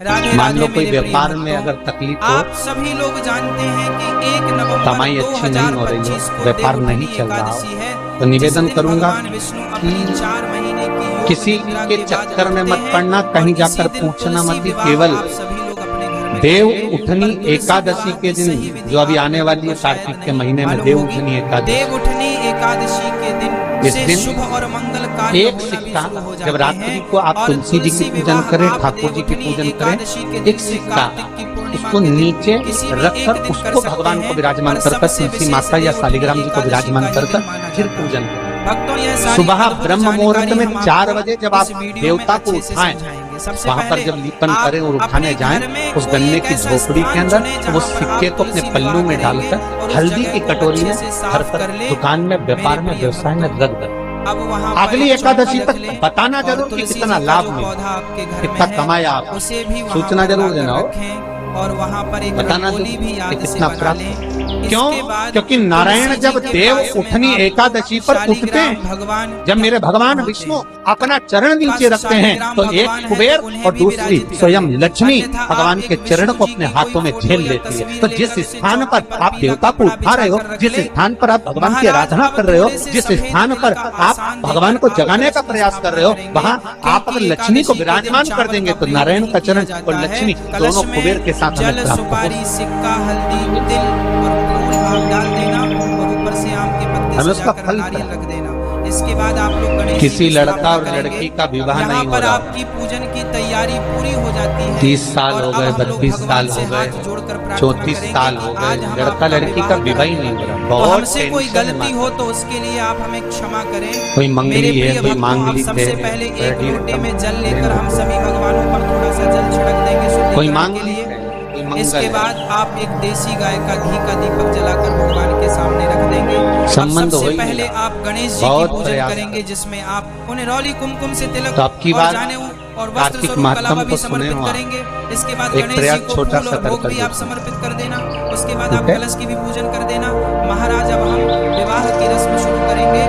मान लो कोई व्यापार में अगर तकलीफ हो, आप सभी लोग जानते हैं कि 1 नवंबर कमाई अच्छी नहीं हो रही हो, व्यापार नहीं चल रहा हो, तो निवेदन करूंगा कि किसी के चक्कर में मत पड़ना, कहीं जाकर पूछना मत कि केवल देव उठनी एकादशी के दिन जो अभी आने वाली है, कार्तिक के महीने में देव उठनी एकादशी के दिन इस दिन शुभ और मंगल एक सिक्का, जब रात्रि को आप तुलसी जी की पूजन करें, ठाकुर जी की पूजन करें, एक सिक्का उसको नीचे रखकर उसको भगवान को विराजमान कर तुलसी माता या शालिग्राम जी को विराजमान कर फिर पूजन करें। सुबह ब्रह्म मुहूर्त में 4 बजे जब आप देवता को उठाएं, वहां पर जब लीपन करें और उठाने जाएं, उस गन्ने की झोपड़ी के अंदर वो सिक्के को अपने पल्लू में डालकर हल्दी की कटोरी में भरकर दुकान में, व्यापार में, व्यवसाय में रख दें। अगली एकादशी तक बताना जरूर कि कितना लाभ मिला, कितना कमाया आप, सूचना जरूर देना हो और वहां पर एक बताना रंगोली भी याद कि से कितना बना लें। क्यों? क्योंकि नारायण जब देव उठनी एकादशी पर उठते हैं, जब मेरे भगवान विष्णु अपना चरण नीचे रखते हैं, तो एक कुबेर और दूसरी स्वयं लक्ष्मी भगवान के चरण को अपने हाथों में झेल लेती है। तो जिस स्थान पर आप देवता को उठा रहे हो, जिस स्थान पर आप भगवान की आराधना कर रहे हो, जिस स्थान पर आप भगवान को जगाने का प्रयास कर रहे हो, वहाँ आप अगर लक्ष्मी को विराजमान कर देंगे तो नारायण का चरण और लक्ष्मी दोनों कुबेर के साथ जल, सुपारी, सिक्का, हल्दी, तिल और फूल डाल देना और ऊपर से आम के पत्ते सजाकर नारियल रख देना। इसके बाद आप लोग गणेश किसी लड़का और लड़की का विवाह नहीं हो रहा, आपकी पूजन की तैयारी पूरी हो जाती है। 30 साल हो गए, 32 साल हो गए, 34 साल हो गए, लड़का लड़की का विवाह ही नहीं हो रहा, बहुत हमसे कोई गलती हो तो उसके लिए आप हमें क्षमा करें। कोई मंगली है, कोई मांगलिक है, सबसे पहले एक लोटे में जल लेकर हम सभी भगवानों पर थोड़ा सा जल छिड़क देंगे कोई मांग के लिए। इसके बाद आप एक देसी गाय का घी का दीपक जलाकर भगवान के सामने रख देंगे। सबसे पहले आप गणेश जी की पूजन करेंगे, जिसमें आप उन्हें रौली कुमकुम से तिलक और जाने और वस्त्र स्वरूप कलावा भी समर्पित करेंगे। इसके बाद गणेश जी को फूल और भोग भी आप समर्पित कर देना। उसके बाद आप कलश की भी पूजन कर देना। महाराज, अब हम विवाह की रस्म शुरू करेंगे,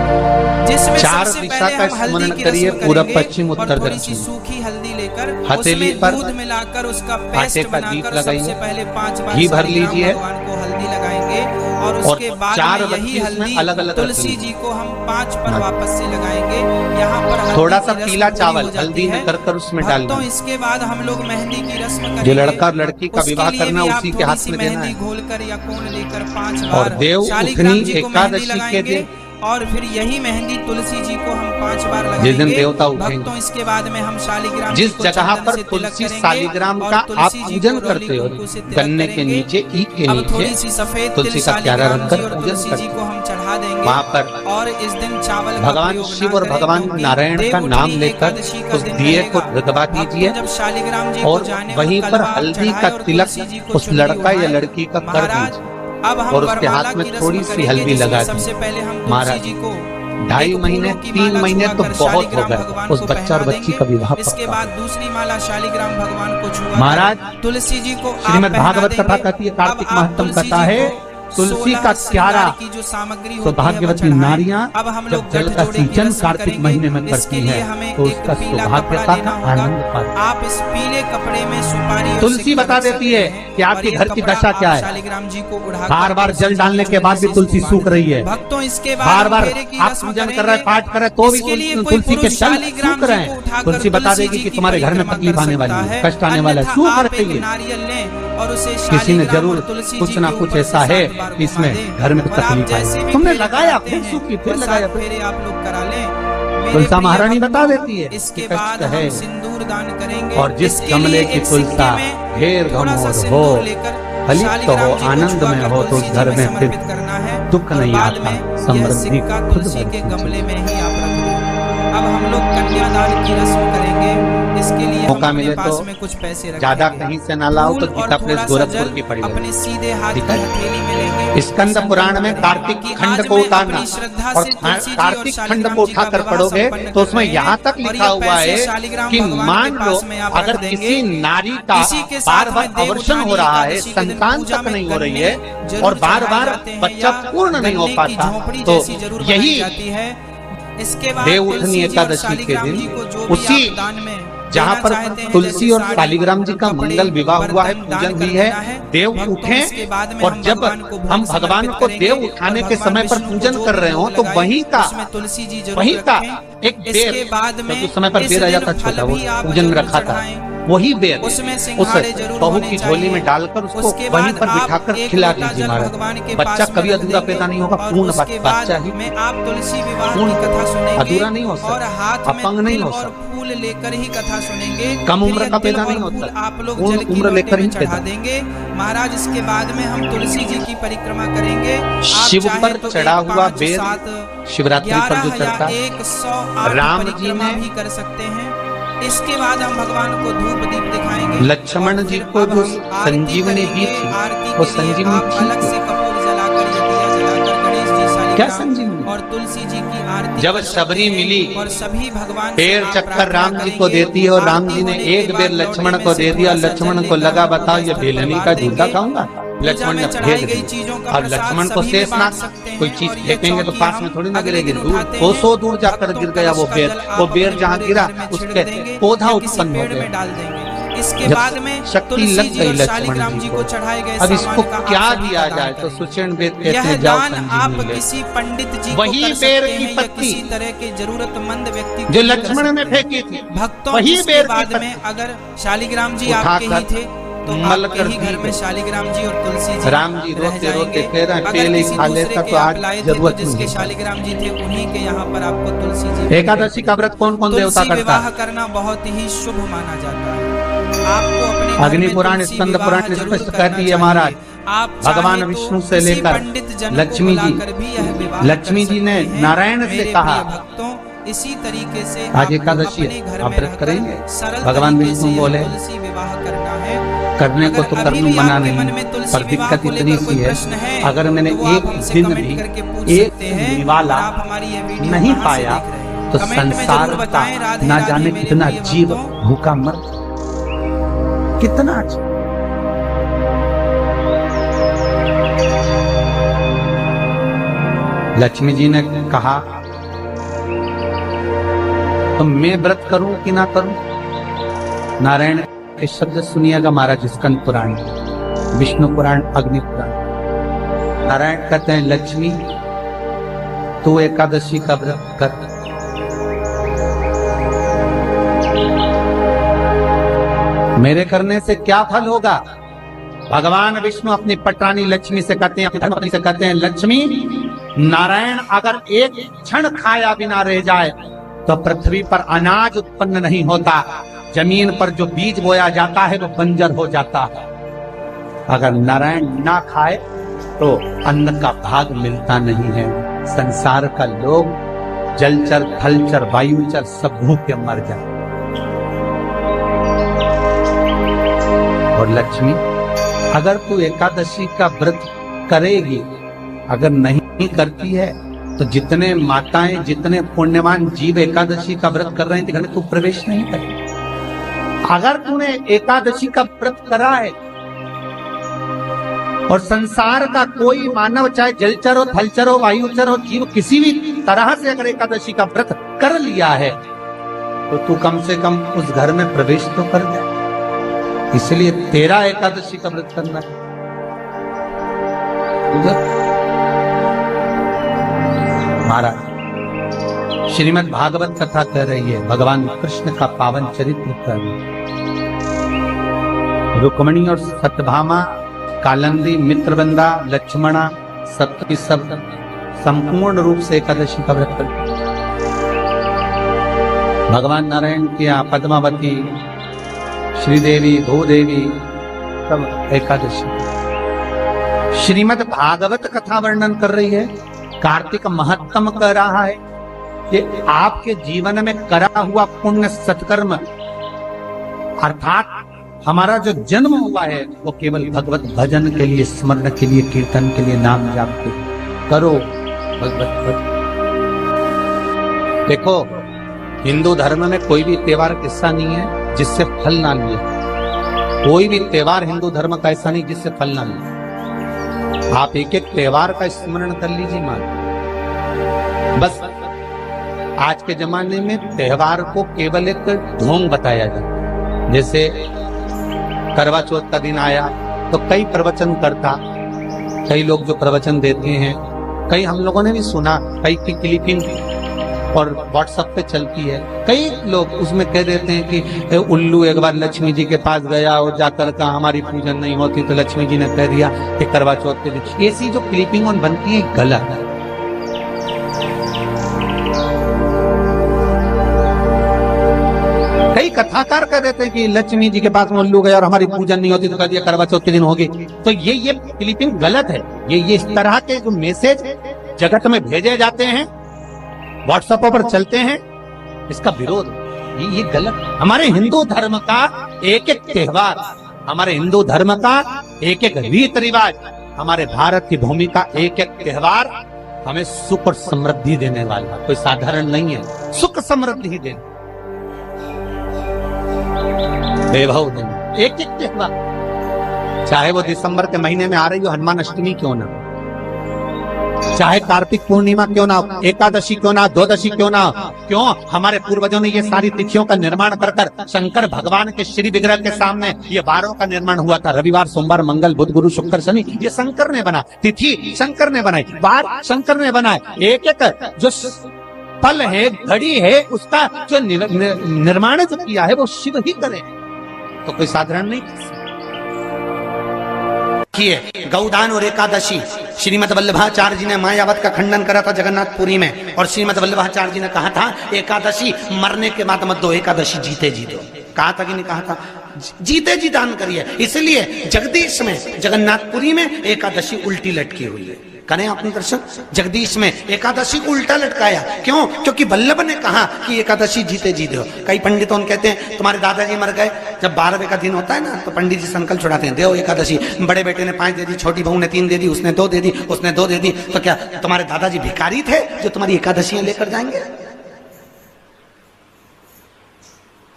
जिसमें 4 दिशा का स्मरण करिए, पूरब, पश्चिम, उत्तर, दक्षिण। सूखी हल्दी लेकर हथेली पर दूध मिलाकर उसका आटे का दीप लगाइए, सबसे पहले 5 बार घी भर लीजिए भगवान को हल्दी लगाएंगे और उसके बाद 4 यही हल्दी अलग अलग तुलसी जी को हम 5 पर वापस से लगाएंगे। यहाँ पर थोड़ा सा पीला चावल हल्दी में कर उसमें डाल दो। इसके बाद हम लोग मेहंदी की रस्म करेंगे। जो लड़का और लड़की का विवाह करना उसी के हाथ में देना है। घोलकर या कोण लेकर 5 बार और देव उठनी एकादशी के दिन और फिर यही मेहंदी तुलसी जी को हम 5 बार लगाएंगे। जिस दिन देवता उठेंगे, इसके बाद में हम शालिग्राम जिस जगह पर तुलसी शालिग्राम का आप पूजन करते हो, गन्ने के नीचे, ईंट के नीचे सफेद तुलसी का क्यारा रखकर पूजन जी को हम चढ़ा देंगे। वहाँ पर और इस दिन चावल भगवान शिव और भगवान नारायण का नाम लेकर उस दिए को दबा दीजिए और वहीं पर हल्दी का तिलक उस लड़का या लड़की का कर दीजिए और उसके हाथ में थोड़ी सी हल्दी लगा दी। महाराज, 2.5 महीने 3 महीने तो बहुत हो गए, उस बच्चा और बच्ची का विवाह। इसके बाद दूसरी माला शालिग्राम भगवान को छुआ महाराज, तुलसी जी को श्रीमद् भागवत कथा कहती है, कार्तिक महात्म कथा है, तुलसी का क्यारा की जो सामग्री सौभाग्यवती नारियां जब जल का सिंचन कार्तिक महीने में करती है तो उसका सौभाग्यता का आनंद पाते। आप इस पीले कपड़े में सुपारी तुलसी बता देती है कि आपके घर की दशा क्या है। शालिग्राम जी को उड़ा बार बार जल डालने के बाद भी तुलसी सूख रही है, भक्तों इसके बाद बार बार आप पूजन कर रहे, पाठ कर रहे, तो भी तुलसी के तल सूख रहे हैं। तुलसी बता देगी कि तुम्हारे घर में तकलीफ आने वाली है, कष्ट आने वाला है, सूख रही है। नारियल लें और उसे किसी ने जरूर कुछ ना कुछ ऐसा है इसमें घर में तकलीफ आई, तुमने लगाया, फिर सूखी, फिर लगाया, फिर आप लोग करा लें। तुलसा महारानी बता देती है इसके बाद हम सिंदूर दान करेंगे और जिस गमले की तुलसा ढेर गमोर हो, फलित हो, आनंद में हो, तो उस घर में फिर दुख नहीं आता, समृद्धि खुद के गमले में ही आप रख दें। अब हम लोग कन्यादान की रस्म करेंगे। इसके लिए मौका मिले तो कुछ पैसे ज्यादा कहीं से ना लाओ तो गीता प्रेस गोरखपुर की पड़ी अपने सीधे हाथ की हथेली में लेंगे। स्कंद पुराण में कार्तिक खंड को उतारना और कार्तिक खंड को उठाकर पढ़ोगे तो उसमें यहाँ तक लिखा हुआ है कि मान लो अगर किसी नारी का बार बार अवर्षण हो रहा है, संतान तक नहीं हो रही है और बार बार बच्चा पूर्ण नहीं हो पाता, तो यही इसके बाद देव उठनी एकादशी के दिन उसी जहाँ पर तुलसी और शालिग्राम जी का मंगल विवाह हुआ है, पूजन हुई है, देव उठे, और जब हम भगवान को देव उठाने के समय पर पूजन कर रहे हो तो वहीं का एक बेर, उस समय पर बेर आया था छोटा, वो पूजन में रखा था, वही बेर उस बहू की झोली में डालकर उसको वहीं पर बिठाकर खिला दीजिए महाराज। बच्चा कभी अधूरा पैदा नहीं होगा, पूर्ण बच्चा ही अधूरा नहीं हो सकता, अपंग नहीं हो सकता, फूल लेकर ही कथा सुनेंगे, कम उम्र का पैदा नहीं होता, आप लोग जल की लेकर ही चढ़ा देंगे महाराज। इसके बाद में हम तुलसी जी की परिक्रमा करेंगे। शिव पर चढ़ा हुआ बेर शिवरात्रि पर जो चढ़ता, 108 राम जी परिक्रमा भी कर सकते हैं। इसके बाद हम भगवान को धूप दीप दिखाएंगे। लक्ष्मण जी को जो संजीवनी दी थी, वो संजीवनी अलग से कपूर जलाकर या दिया जलाकर गणेश जी, शालिग्राम क्या संजीवनी और तुलसी जी की आरती जब शबरी मिली और सभी भगवान पैर चक्कर राम जी को देती है, और राम जी ने एक बेर लक्ष्मण को दे दिया। लक्ष्मण को लगा बताओ ये बेलनी का जूता खाऊंगा, लक्ष्मण ने फेंक दिया। अब लक्ष्मण को शेष ना, कोई चीज फेंकेंगे तो पास में थोड़ी ना गिरेगी, दूर कोसों दूर जाकर गिर गया वो बेर। वो बेर जहाँ गिरा उसके पौधा उत्पन्न हो गया। इसके बाद में शक्ति लग गई लक्ष्मण जी को चढ़ाए गए। अब इसको क्या दिया जाए तो सुषेण वेद कहते हैं जाओ आप किसी पंडित जी वही बेर की पत्ती किसी तरह के जरूरतमंद व्यक्ति जो लक्ष्मण ने फेंकी थी, भक्तों वही बेर बाद में अगर शालिग्राम जी आपके ही थे तो आपके ही घर में शालिग्राम जी और तुलसी जी राम जी रोते रोते कह रहे हैं पहले खा लेता तो आज जरूरत जिसके शालिग्राम जी थे उन्हीं के यहाँ पर आपको तुलसी जी। एकादशी का व्रत कौन कौन देवता करता है? विवाह करना बहुत ही शुभ माना जाता है। आपको अपने अग्नि पुराण स्कंद पुराण स्पष्ट कहती है महाराज, भगवान विष्णु से लेकर लक्ष्मी जी ने नारायण से कहा इसी तरीके से आज एकादशी आप व्रत करेंगे। भगवान विष्णु बोले विवाह करना है, करने को तो कर लूं, मना नहीं, पर दिक्कत इतनी सी है अगर मैंने एक दिन भी एक निवाला नहीं पाया तो संसार का ना जाने कितना जीव भूखा मर, कितना अच्छा। लक्ष्मी जी ने कहा तो मैं व्रत करूं कि ना करूं? नारायण के शब्द सुनिएगा महाराज स्कंद पुराण, विष्णु पुराण, अग्नि पुराण। नारायण कहते हैं लक्ष्मी तू एकादशी का व्रत कर, मेरे करने से क्या फल होगा? भगवान विष्णु अपनी पटरानी लक्ष्मी से कहते हैं, अपनी धर्मपत्नी से कहते हैं लक्ष्मी नारायण अगर एक क्षण खाया बिना रह जाए तो पृथ्वी पर अनाज उत्पन्न नहीं होता, जमीन पर जो बीज बोया जाता है वो बंजर हो जाता है। अगर नारायण ना खाए तो अन्न का भाग मिलता नहीं है। संसार का लोग जलचर, थलचर, वायुचर सब भूखे मर जाए। और लक्ष्मी अगर तू एकादशी का व्रत करेगी, अगर नहीं करती है तो जितने माताएं, जितने पुण्यवान जीव एकादशी का व्रत कर रहे हैं घर में तू प्रवेश नहीं करे। अगर तूने एकादशी का व्रत करा है और संसार का कोई मानव, चाहे जलचर हो, थलचर हो, वायुचर हो, जीव किसी भी तरह से अगर एकादशी का व्रत कर लिया है तो तू कम से कम उस घर में प्रवेश तो कर दे। इसलिए तेरा एकादशी का व्रत करना है। महाराज श्रीमद् भागवत कथा कह रही है भगवान कृष्ण का पावन चरित्र कर रुक्मणी और सत्यभामा, कालंदी, मित्रवृंदा, लक्ष्मणा सब सब संपूर्ण रूप से एकादशी का व्रत करते। भगवान नारायण की यहाँ पद्मावती, श्रीदेवी, भूदेवी सब एकादशी। श्रीमद् भागवत कथा वर्णन कर रही है, कार्तिक महत्तम कह रहा है कि आपके जीवन में करा हुआ पुण्य सत्कर्म अर्थात हमारा जो जन्म हुआ है वो केवल भगवत भजन के लिए, स्मरण के लिए, कीर्तन के लिए, नाम जाप के करो भगवत भजन। देखो हिंदू धर्म में कोई भी त्योहार किस्सा नहीं है जिससे फल ना लिए। कोई भी त्योहार हिंदू धर्म का ऐसा नहीं जिससे फल ना लिए। आप एक एक त्योहार का स्मरण कर लीजिए मान। बस आज के जमाने में त्योहार को केवल एक ढोंग बताया जाता है। जैसे करवा चौथ का दिन आया तो कई प्रवचन करता, कई लोग जो प्रवचन देते हैं, कई हम लोगों ने भी सुना, कई की क्लिपिंग और व्हाट्सएप पे चलती है। कई लोग उसमें कह देते हैं कि उल्लू एक बार लक्ष्मी जी के पास गया और जाकर कहा हमारी पूजन नहीं होती तो लक्ष्मी जी ने कह दिया कि करवा चौथ के दिन। ऐसी जो क्लिपिंग बनती है गलत है। कई कथाकार कह देते हैं कि लक्ष्मी जी के पास में उल्लू गया और हमारी पूजन नहीं होती तो कह दिया करवा चौथ के दिन होगी। तो ये क्लिपिंग गलत है। ये इस तरह के जो मैसेज जगत में भेजे जाते हैं, व्हाट्सएप पर चलते हैं, इसका विरोध ये गलत। हमारे हिंदू धर्म का एक एक त्योहार, हमारे हिंदू धर्म का एक एक रीत रिवाज, हमारे भारत की भूमि का एक एक त्योहार हमें सुख और समृद्धि देने वाला, कोई साधारण नहीं है। सुख समृद्धि ही देने, वैभव देने, एक एक त्योहार, चाहे वो दिसंबर के महीने में आ रही हो हनुमान अष्टमी क्यों ना, चाहे कार्तिक पूर्णिमा क्यों ना, एकादशी क्यों ना, द्वादशी क्यों ना। क्यों? हमारे पूर्वजों ने ये सारी तिथियों का निर्माण कर शंकर भगवान के श्री विग्रह के सामने ये वारों का निर्माण हुआ था। रविवार, सोमवार, मंगल, बुध, गुरु, शुक्र, शनि, ये शंकर ने बना, तिथि शंकर ने बनाई, वार शंकर ने बनाए। एक एक जो पल है, घड़ी है, उसका जो निर्माण जो किया है वो शिव ही करे, तो कोई साधारण नहीं। गौदान और एकादशी, श्रीमद वल्लभाचार्य जी ने मायावत का खंडन करा था जगन्नाथपुरी में, और श्रीमद वल्लभाचार्य जी ने कहा था एकादशी मरने के बाद मत दो, एकादशी जीते जी दो। कहा था कि नहीं कहा था? जीते जी दान करिए। इसलिए जगदीश में, जगन्नाथपुरी में एकादशी उल्टी लटकी हुई है। करें आपने दर्शन? जगदीश में एकादशी को उल्टा लटकाया। क्यों? क्योंकि वल्लभ ने कहा कि एकादशी जीते जी दो। कई पंडितों कहते हैं तुम्हारे दादाजी मर गए, जब 12वें का दिन होता है ना तो पंडित जी संकल्प छुड़ाते हैं, दो एकादशी। बड़े बेटे ने 5 दे दी, छोटी बहू ने 3 दे दी, उसने 2 दे दी, उसने 2 दे दी। तो क्या तुम्हारे दादाजी भिखारी थे जो तुम्हारी एकादशियां लेकर जाएंगे?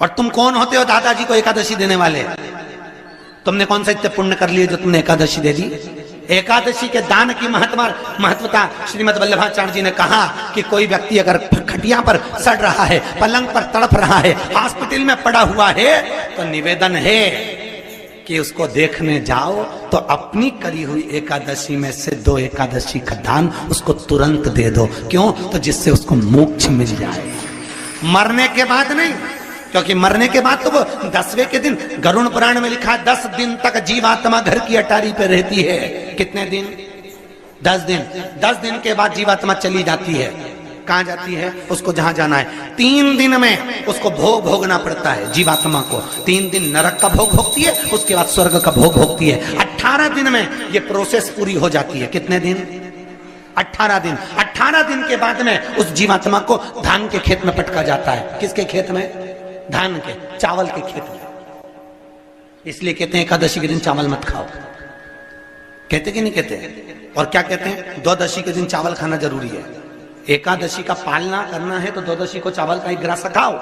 और तुम कौन होते हो दादाजी को एकादशी देने वाले? तुमने कौन सा इतने पुण्य कर लिए जो तुमने एकादशी दे दी? एकादशी के दान की महत्वता श्रीमद वल्लभाचार्य जी ने कहा कि कोई व्यक्ति अगर खटिया पर सड़ रहा है, पलंग पर तड़प रहा है, हॉस्पिटल में पड़ा हुआ है, तो निवेदन है कि उसको देखने जाओ तो अपनी करी हुई एकादशी में से 2 एकादशी का दान उसको तुरंत दे दो। क्यों? तो जिससे उसको मोक्ष मिल जाए, मरने के बाद नहीं। क्योंकि मरने के बाद तो वो 10वें के दिन, गरुड़ पुराण में लिखा है 10 दिन तक जीवात्मा घर की अटारी पे रहती है। कितने दिन? 10 दिन। 10 दिन के बाद जीवात्मा चली जाती है। कहाँ जाती है? उसको जहां जाना है। 3 दिन में उसको भोग भोगना पड़ता है जीवात्मा को। 3 दिन नरक का भोग भोगती है, उसके बाद स्वर्ग का भोग भोगती है। 18 दिन में ये प्रोसेस पूरी हो जाती है। कितने दिन? 18 दिन। 18 दिन के बाद में उस जीवात्मा को धान के खेत में पटका जाता है। किसके खेत में? धान के, चावल के खेत में। इसलिए कहते हैं एकादशी के दिन चावल मत खाओ। कहते कि नहीं कहते? और क्या कहते हैं? द्वादशी के दिन चावल खाना जरूरी है। एकादशी का पालना करना है तो द्वादशी को चावल का 1 गिलास खाओ,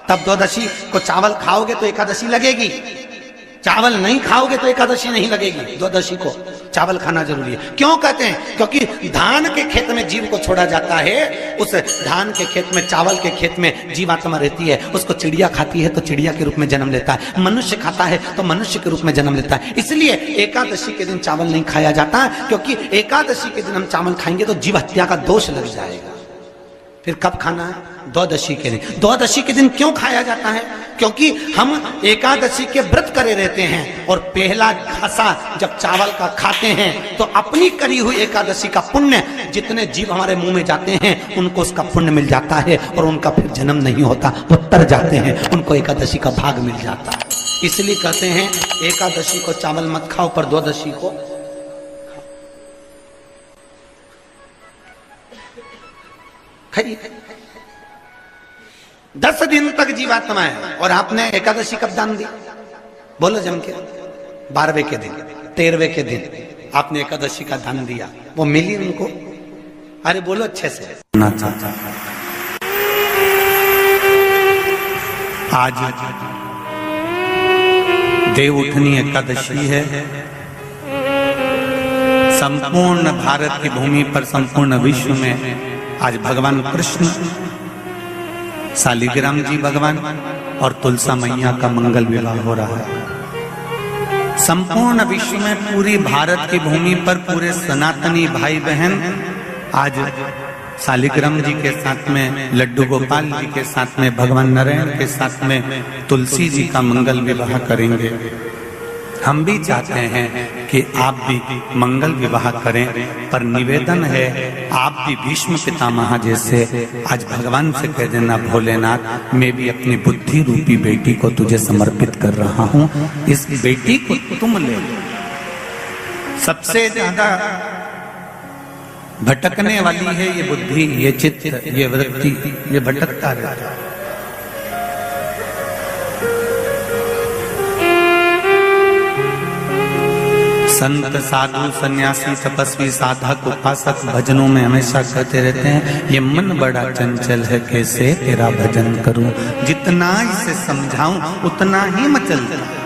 तब द्वादशी को चावल खाओगे तो एकादशी लगेगी। चावल नहीं खाओगे तो एकादशी नहीं लगेगी। द्वादशी को चावल खाना जरूरी है। क्यों कहते हैं? क्योंकि धान के खेत में जीव को छोड़ा जाता है, उस धान के खेत में, चावल के खेत में जीवात्मा रहती है। उसको चिड़िया खाती है तो चिड़िया के रूप में जन्म लेता है, मनुष्य खाता है तो मनुष्य के रूप में जन्म लेता है। इसलिए एकादशी के दिन चावल नहीं खाया जाता, क्योंकि एकादशी के दिन हम चावल खाएंगे तो जीव हत्या का दोष लग जाएगा। फिर कब खाना है? द्वादशी के दिन। द्वादशी के दिन क्यों खाया जाता है? क्योंकि हम एकादशी के व्रत करे रहते हैं, और पहला घासा जब चावल का खाते हैं तो अपनी करी हुई एकादशी का पुण्य, जितने जीव हमारे मुंह में जाते हैं उनको उसका पुण्य मिल जाता है, और उनका फिर जन्म नहीं होता, वो तर जाते हैं, उनको एकादशी का भाग मिल जाता है। इसलिए कहते हैं एकादशी को चावल मत खाओ, पर द्वादशी को खाइए। 10 दिन तक जीवात्मा है, और आपने एकादशी कब दान दी? बोलो जम के। 12वें के दिन, 13वें के दिन आपने एकादशी का दान दिया, वो मिली उनको? अरे बोलो अच्छे से। आज देव उठनी एकादशी है। संपूर्ण भारत की भूमि पर, संपूर्ण विश्व में आज भगवान कृष्ण, शालिग्राम जी भगवान, और तुलसा मैया का मंगल विवाह हो रहा है। संपूर्ण विश्व में पूरी भारत की भूमि पर पूरे सनातनी भाई बहन आज शालिग्राम जी के साथ में, लड्डू गोपाल जी के साथ में, भगवान नारायण के साथ में तुलसी जी का मंगल विवाह करेंगे। हम भी चाहते हैं कि आप भी मंगल विवाह करें, पर निवेदन है आप भी भीष्म पितामह जैसे आज भगवान से कह देना, भोलेनाथ मैं भी अपनी बुद्धि रूपी बेटी को तुझे समर्पित कर रहा हूँ, इस बेटी को तुम ले। सबसे ज्यादा भटकने वाली है ये बुद्धि, ये चित्त, ये वृत्ति, ये भटकता रहता है। संत साधु सन्यासी तपस्वी साधक उपासक भजनों में हमेशा कहते रहते हैं, ये मन बड़ा चंचल है कैसे तेरा भजन करूं, जितना इसे समझाऊं उतना ही मचलता।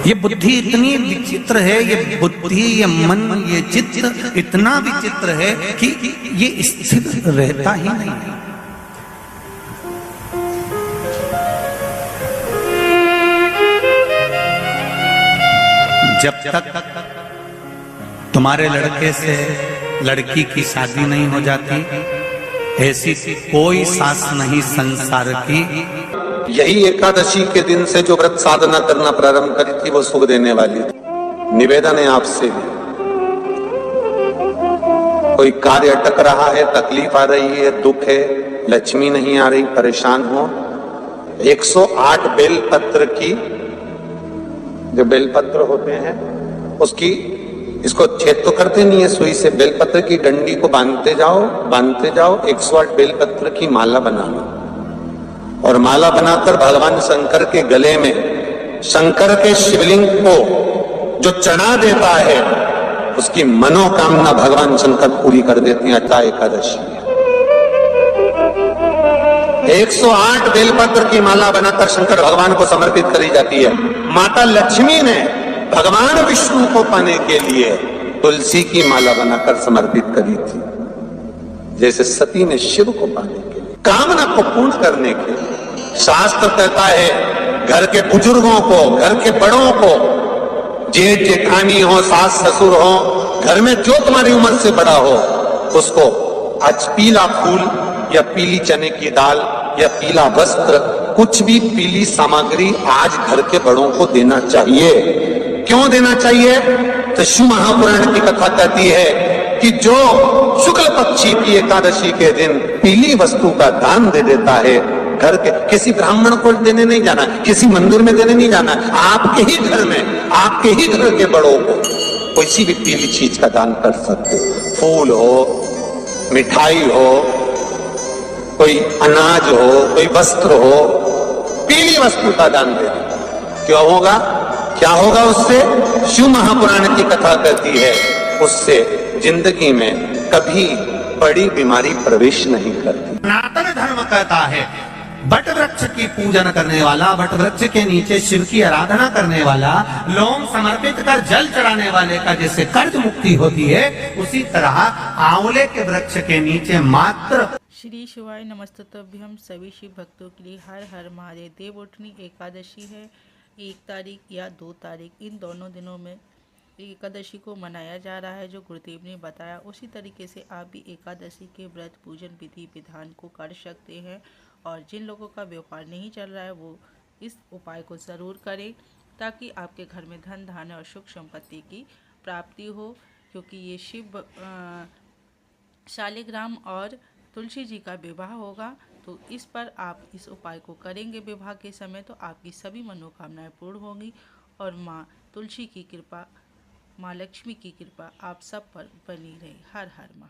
ये बुद्धि इतनी विचित्र है, ये बुद्धि, ये मन, ये चित्त इतना विचित्र है कि ये स्थिर रहता ही नहीं है। जब तक तुम्हारे लड़के से लड़की की शादी नहीं हो जाती, ऐसी कोई सास नहीं संसार की। यही एकादशी के दिन से जो व्रत साधना करना प्रारंभ करी थी वो सुख देने वाली थी। निवेदन है आपसे भी, कोई कार्य अटक रहा है, तकलीफ आ रही है, दुख है, लक्ष्मी नहीं आ रही, परेशान हो, 108 बेलपत्र की, जो बेलपत्र होते हैं उसकी, इसको छेद तो करते नहीं है सुई से, बेलपत्र की डंडी को बांधते जाओ 108 बेलपत्र की माला बना लो, और माला बनाकर भगवान शंकर के गले में, शंकर के शिवलिंग को जो चढ़ा देता है उसकी मनोकामना भगवान शंकर पूरी कर देते हैं। अट्टा एकादशी 108 बेलपत्र की माला बनाकर शंकर भगवान को समर्पित करी जाती है। माता लक्ष्मी ने भगवान विष्णु को पाने के लिए तुलसी की माला बनाकर समर्पित करी थी, जैसे सती ने शिव को पाने के लिए, कामना को पूर्ण करने के लिए। शास्त्र कहता है घर के बुजुर्गों को, घर के बड़ों को, जेठ जेठानी हो, सास ससुर हो, घर में जो तुम्हारी उम्र से बड़ा हो, उसको आज पीला फूल या पीली चने की दाल या पीला वस्त्र, कुछ भी पीली सामग्री आज घर के बड़ों को देना चाहिए। क्यों देना चाहिए? तो शिव महापुराण की कथा कहती है कि जो शुक्ल पक्षी की एकादशी के दिन पीली वस्तु का दान दे देता है, घर के किसी ब्राह्मण को देने नहीं जाना, किसी मंदिर में देने नहीं जाना, आपके ही घर में, आपके ही घर के बड़ों को किसी भी पीली चीज का दान कर सकते। फूल हो, मिठाई हो, कोई अनाज हो, कोई वस्त्र हो, पीली वस्तु का दान दे देता। क्यों होगा? क्या होगा उससे? शिव महापुराण की कथा कहती है उससे जिंदगी में कभी बड़ी बीमारी प्रवेश नहीं करती। सनातन धर्म कहता है बट वृक्ष की पूजन करने वाला, बट वृक्ष के नीचे शिव की आराधना करने वाला, लोम समर्पित कर जल चढ़ाने वाले का जैसे कर्ज मुक्ति होती है, उसी तरह आंवले के वृक्ष के नीचे मात्र। श्री शिवाय नमस्तुभ्यं। सभी शिव भक्तों के लिए हर हर महादेव। देवउठनी एकादशी है, 1 तारीख या 2 तारीख, इन दोनों दिनों में एकादशी को मनाया जा रहा है। जो गुरुदेव ने बताया उसी तरीके से आप भी एकादशी के व्रत पूजन विधि विधान को कर सकते हैं। और जिन लोगों का व्यापार नहीं चल रहा है वो इस उपाय को ज़रूर करें, ताकि आपके घर में धन धान्य और सुख संपत्ति की प्राप्ति हो। क्योंकि ये शिव शालिग्राम और तुलसी जी का विवाह होगा, तो इस पर आप इस उपाय को करेंगे विवाह के समय, तो आपकी सभी मनोकामनाएं पूर्ण होंगी और माँ तुलसी की कृपा, माँ लक्ष्मी की कृपा आप सब पर बनी रहे। हर हर महादेव।